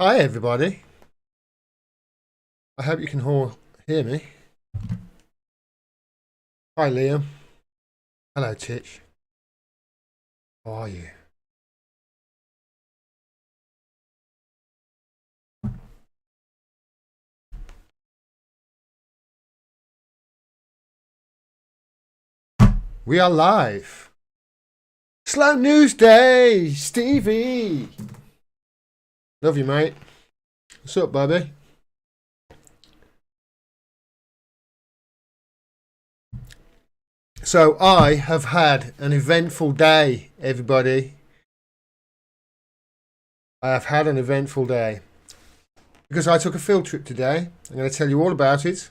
Hi everybody. I hope you can all hear me. Hi Liam. Hello Titch. How are you? We are live. Slow News Day, Stevie. Love you, mate. What's up, Bobby? So I have had an eventful day, everybody. I have had an eventful day because I took a field trip today. I'm going to tell you all about it.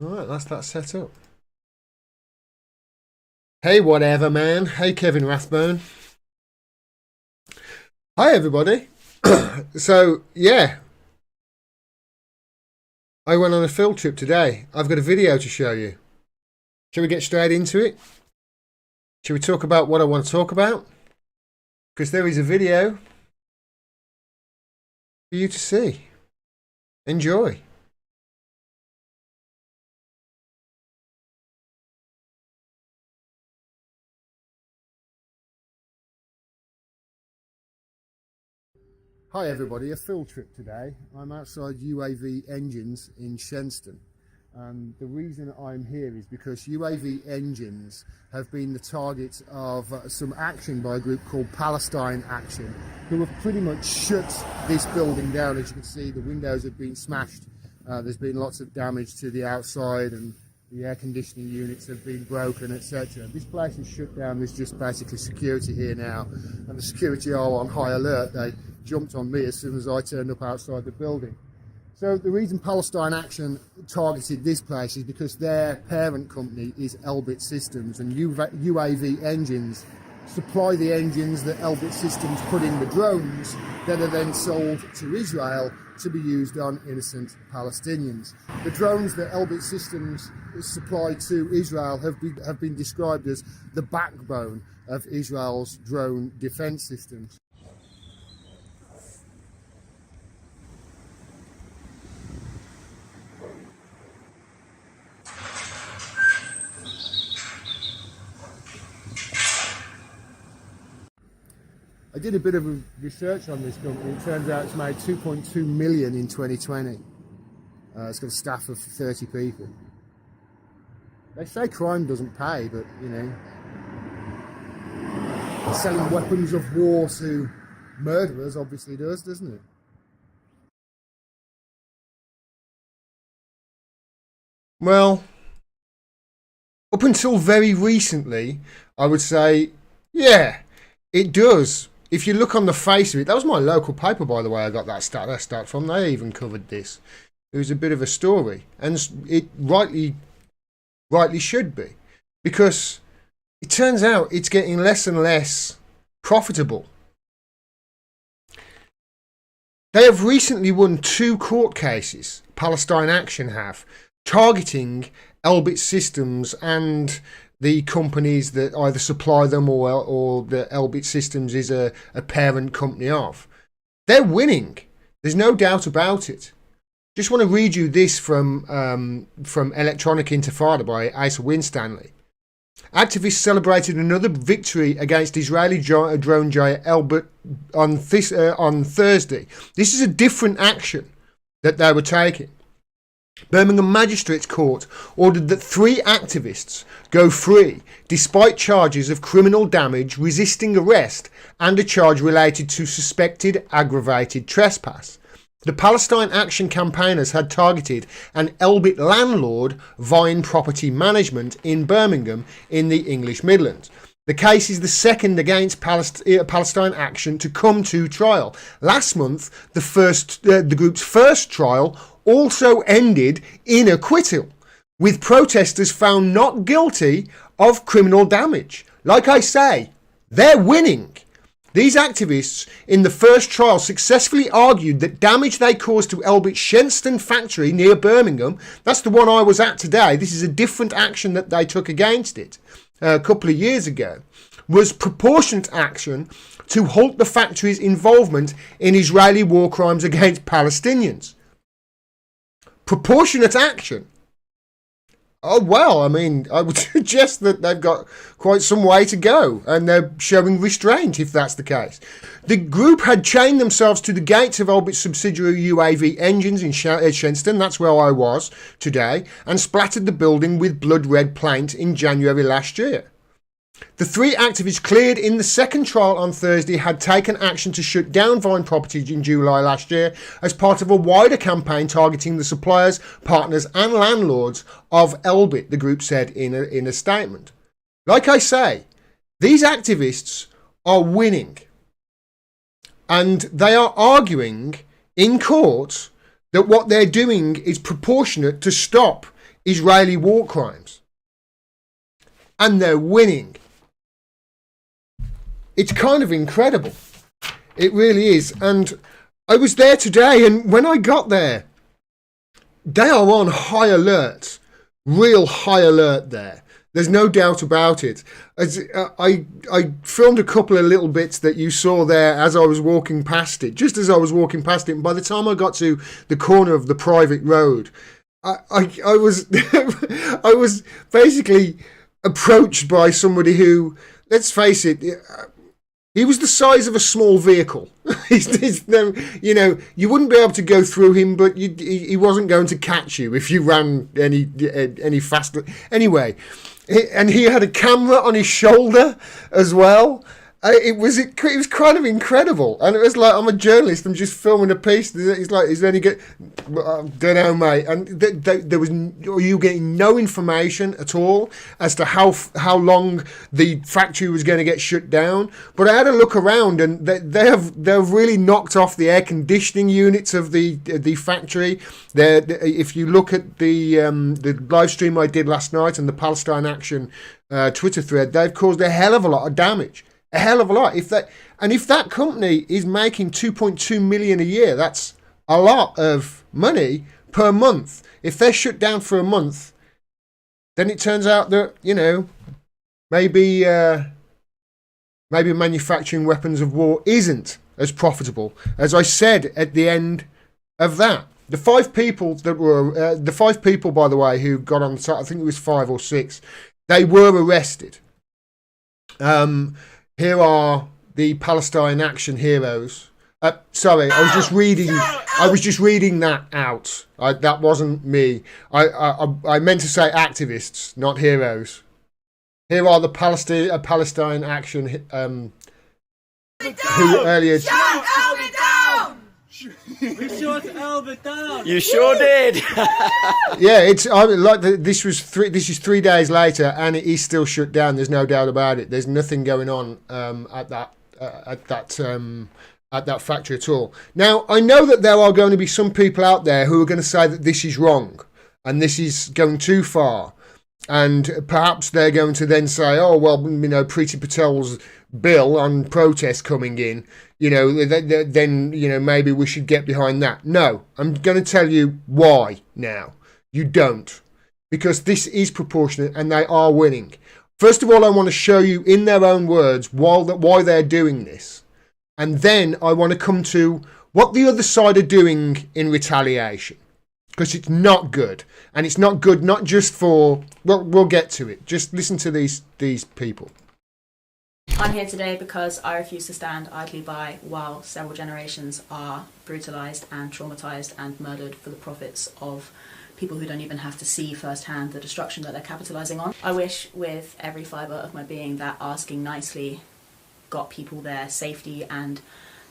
All right, that's that set up. Hey, whatever, man. Hey, Kevin Rathbone. Hi, everybody. So, yeah. I went on a field trip today. I've got a video to show you. Shall we get straight into it? Shall we talk about what I want to talk about? Because there is a video for you to see. Enjoy. Hi everybody, a field trip today. I'm outside UAV Engines in Shenston. And the reason I'm here is because UAV Engines have been the target of some action by a group called Palestine Action, who have pretty much shut this building down. As you can see, the windows have been smashed. There's been lots of damage to the outside, and the air conditioning units have been broken, etc. This place is shut down. There's just basically security here now, and the security are on high alert. They jumped on me as soon as I turned up outside the building. So the reason Palestine Action targeted this place is because their parent company is Elbit Systems, and UAV Engines supply the engines that Elbit Systems put in the drones that are then sold to Israel to be used on innocent Palestinians. The drones that Elbit Systems supply to Israel have been described as the backbone of Israel's drone defense systems. I did a bit of research on this company. It turns out it's made 2.2 million in 2020. It's got a staff of 30 people. They say crime doesn't pay, but you know, selling weapons of war to murderers obviously does, doesn't it? Well, up until very recently, I would say, yeah, it does. If you look on the face of it, that was my local paper, by the way. I got that stat from. They even covered this. It was a bit of a story, and it rightly should be, because it turns out it's getting less and less profitable. They have recently won 2 court cases. Palestine Action have, targeting Elbit Systems and the companies that either supply them or the Elbit Systems is a parent company of. They're winning. There's no doubt about it. Just want to read you this from Electronic Intifada by Asa Winstanley. Activists celebrated another victory against Israeli drone giant Elbit on Thursday. This is a different action that they were taking. Birmingham Magistrates Court ordered that 3 activists go free despite charges of criminal damage, resisting arrest, and a charge related to suspected aggravated trespass. The Palestine Action campaigners had targeted an Elbit landlord, Vine Property Management, in Birmingham in the English Midlands. The case is the second against Palestine Action to come to trial. Last month, the group's first trial also ended in acquittal, with protesters found not guilty of criminal damage. Like I say, they're winning. These activists in the first trial successfully argued that damage they caused to Elbit's Shenstone factory near Birmingham, that's the one I was at today, this is a different action that they took against it a couple of years ago, was proportionate action to halt the factory's involvement in Israeli war crimes against Palestinians. Proportionate action. Oh, well, I mean, I would suggest that they've got quite some way to go and they're showing restraint if that's the case. The group had chained themselves to the gates of Elbit's subsidiary UAV Engines in Shenstone, that's where I was today, and splattered the building with blood red paint in January last year. The three activists cleared in the second trial on Thursday had taken action to shut down Vine Properties in July last year as part of a wider campaign targeting the suppliers, partners and landlords of Elbit, the group said in a statement. Like I say, these activists are winning and they are arguing in court that what they're doing is proportionate to stop Israeli war crimes. And they're winning. It's kind of incredible. It really is. And I was there today, and when I got there, they are on high alert. Real high alert there. There's no doubt about it. I filmed a couple of little bits that you saw there as I was walking past it, just as I was walking past it. And by the time I got to the corner of the private road, I was I was basically approached by somebody who, let's face it, he was the size of a small vehicle. You know, you wouldn't be able to go through him, but he wasn't going to catch you if you ran any faster. Anyway, and he had a camera on his shoulder as well. It was kind of incredible, and it was like, I'm a journalist, I'm just filming a piece. He's like, is there any good? I don't know, mate. And there was, you getting no information at all as to how long the factory was going to get shut down. But I had a look around, and they've really knocked off the air conditioning units of the factory. If you look at the live stream I did last night and the Palestine Action Twitter thread, they've caused a hell of a lot of damage. A hell of a lot. If that company is making 2.2 million a year, that's a lot of money per month. If they're shut down for a month, then it turns out that, you know, maybe manufacturing weapons of war isn't as profitable as I said at the end of that. The five people, by the way, who got on the site, I think it was 5 or 6, they were arrested. Here are the Palestine Action heroes. Sorry, I was just reading that out. That wasn't me. I meant to say activists, not heroes. Here are the Palestine Action who earlier. Shut Elbit down! We shut Elbit down. You sure did. Yeah, this is 3 days later, and it is still shut down. There's no doubt about it. There's nothing going on at that factory at all. Now, I know that there are going to be some people out there who are going to say that this is wrong and this is going too far, and perhaps they're going to then say, "Oh well, you know, Priti Patel's bill on protest coming in, you know, then, you know, maybe we should get behind that." No, I'm going to tell you why now. You don't. Because this is proportionate and they are winning. First of all, I want to show you in their own words why they're doing this. And then I want to come to what the other side are doing in retaliation. Because it's not good. And it's not good not just for... Well, we'll get to it. Just listen to these people. I'm here today because I refuse to stand idly by while several generations are brutalised and traumatised and murdered for the profits of people who don't even have to see firsthand the destruction that they're capitalising on. I wish with every fibre of my being that asking nicely got people their safety and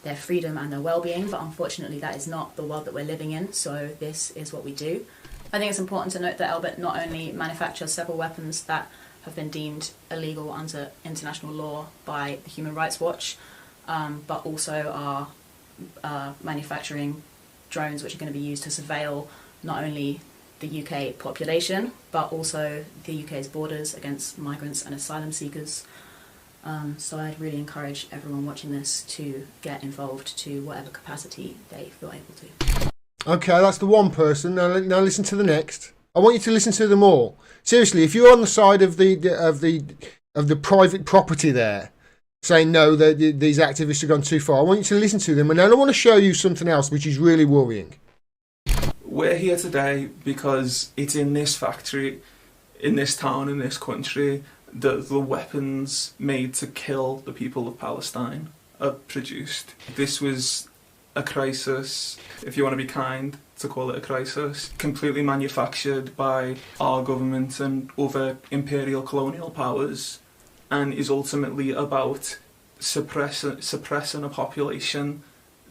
their freedom and their well-being, but unfortunately that is not the world that we're living in, so this is what we do. I think it's important to note that Elbit not only manufactures several weapons that have been deemed illegal under international law by the Human Rights Watch, but also are manufacturing drones which are going to be used to surveil not only the UK population, but also the UK's borders against migrants and asylum seekers. So I'd really encourage everyone watching this to get involved to whatever capacity they feel able to. Okay, that's the one person. Now listen to the next. I want you to listen to them all. Seriously, if you're on the side of the private property there, saying no, that these activists have gone too far, I want you to listen to them, and then I want to show you something else which is really worrying. We're here today because it's in this factory, in this town, in this country, that the weapons made to kill the people of Palestine are produced. This was a crisis, if you want to be kind to call it a crisis, completely manufactured by our government and other imperial colonial powers, and is ultimately about suppressing a population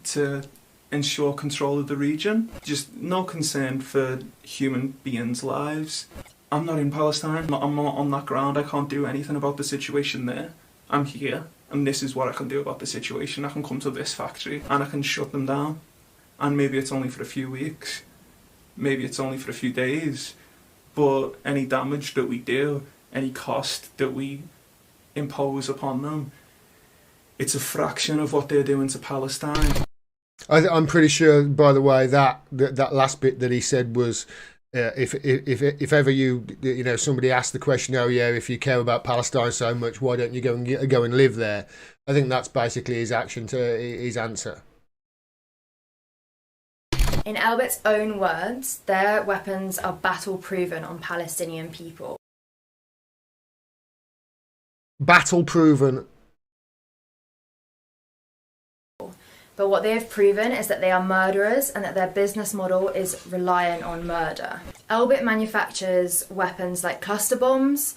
to ensure control of the region. Just no concern for human beings' lives. I'm not in Palestine, I'm not on that ground, I can't do anything about the situation there. I'm here, and this is what I can do about the situation. I can come to this factory and I can shut them down. And maybe it's only for a few weeks, maybe it's only for a few days, but any damage that we do, any cost that we impose upon them, it's a fraction of what they're doing to Palestine. I'm pretty sure, by the way, that last bit that he said was, if ever somebody asked the question, oh yeah, if you care about Palestine so much, why don't you go and live there? I think that's basically his answer. In Elbit's own words, their weapons are battle proven on Palestinian people. Battle proven. But what they have proven is that they are murderers and that their business model is reliant on murder. Elbit manufactures weapons like cluster bombs,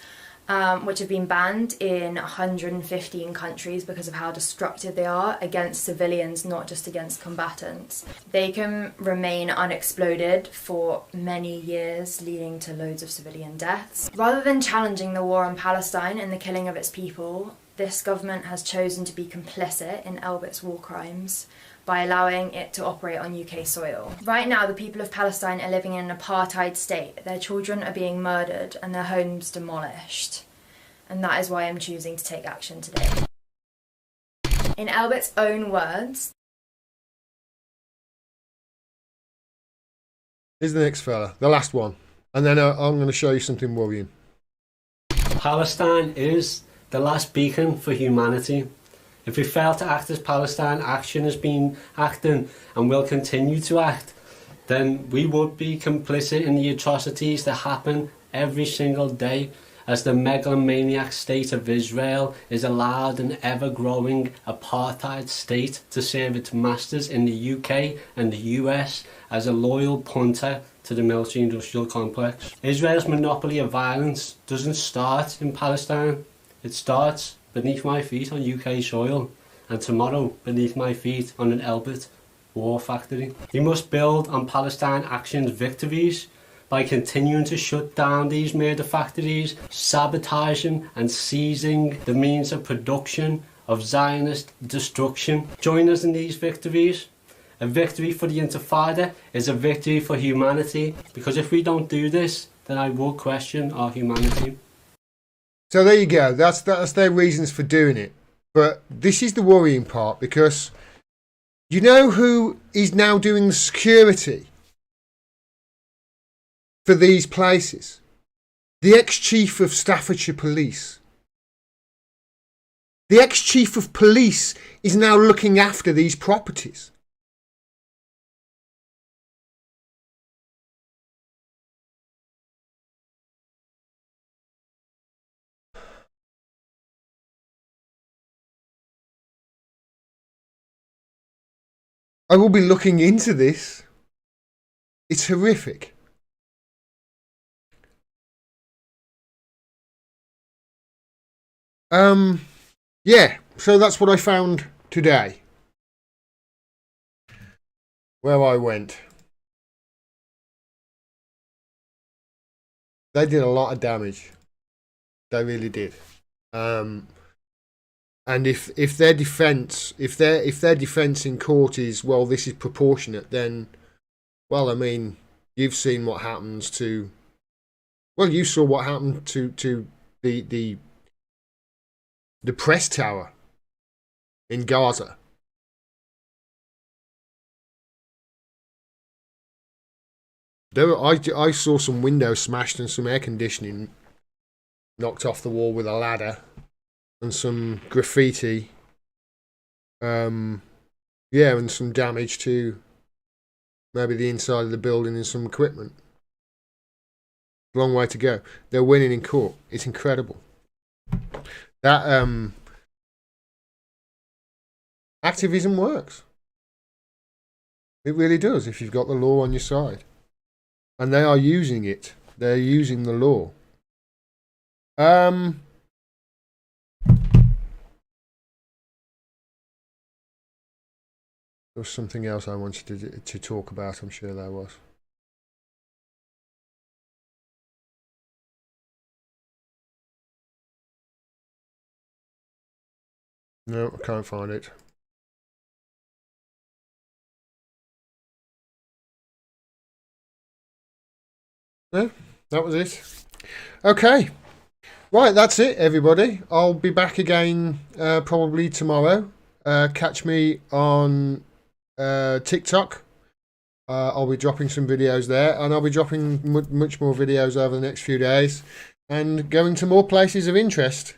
which have been banned in 115 countries because of how destructive they are against civilians, not just against combatants. They can remain unexploded for many years, leading to loads of civilian deaths. Rather than challenging the war on Palestine and the killing of its people, this government has chosen to be complicit in Elbit's war crimes by allowing it to operate on UK soil. Right now, the people of Palestine are living in an apartheid state. Their children are being murdered and their homes demolished. And that is why I'm choosing to take action today. In Elbit's own words, Here's the next fella, the last one. And then I'm going to show you something worrying. Palestine is the last beacon for humanity. If we fail to act as Palestine Action has been acting and will continue to act, then we would be complicit in the atrocities that happen every single day as the megalomaniac state of Israel is allowed an ever-growing apartheid state to serve its masters in the UK and the US as a loyal punter to the military-industrial complex. Israel's monopoly of violence doesn't start in Palestine. It starts beneath my feet on UK soil, and tomorrow beneath my feet on an Elbit war factory. We must build on Palestine Action's victories by continuing to shut down these murder factories, sabotaging and seizing the means of production of Zionist destruction. Join us in these victories. A victory for the Intifada is a victory for humanity, because if we don't do this, then I will question our humanity. So there you go. That's their reasons for doing it. But this is the worrying part, because you know who is now doing the security for these places? The ex-chief of Staffordshire Police. The ex-chief of police is now looking after these properties. I will be looking into this. It's horrific. Yeah, so that's what I found today. Where I went. They did a lot of damage. They really did. And if their defence in court is, well, this is proportionate, then, well, I mean, you've seen what happens to, well, you saw what happened to the the press tower in Gaza. I saw some windows smashed and some air conditioning knocked off the wall with a ladder and some graffiti. Yeah, and some damage to maybe the inside of the building and some equipment. Long way to go. They're winning in court. It's incredible. That activism works. It really does if you've got the law on your side. And they are using it. They're using the law. There was something else I wanted to talk about. I'm sure there was. No, I can't find it. No, that was it. Okay. Right, that's it, everybody. I'll be back again probably tomorrow. Catch me on TikTok. I'll be dropping some videos there, and I'll be dropping much more videos over the next few days and going to more places of interest.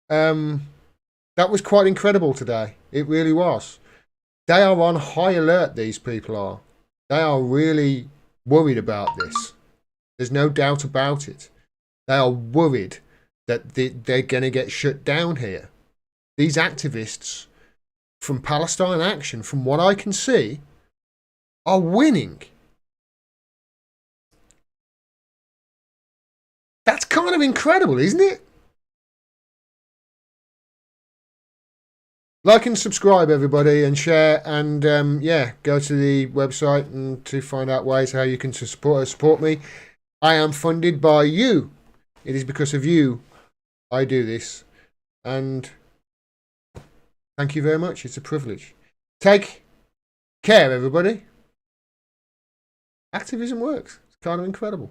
That was quite incredible today. It really was. They are on high alert, these people are. They are really worried about this. There's no doubt about it. They are worried that they're going to get shut down here. These activists from Palestine Action, from what I can see, are winning. That's kind of incredible, isn't it? Like and subscribe, everybody, and share, and yeah, go to the website and to find out ways how you can support me. I am funded by you. It is because of you I do this, and thank you very much. It's a privilege. Take care, everybody. Activism works. It's kind of incredible.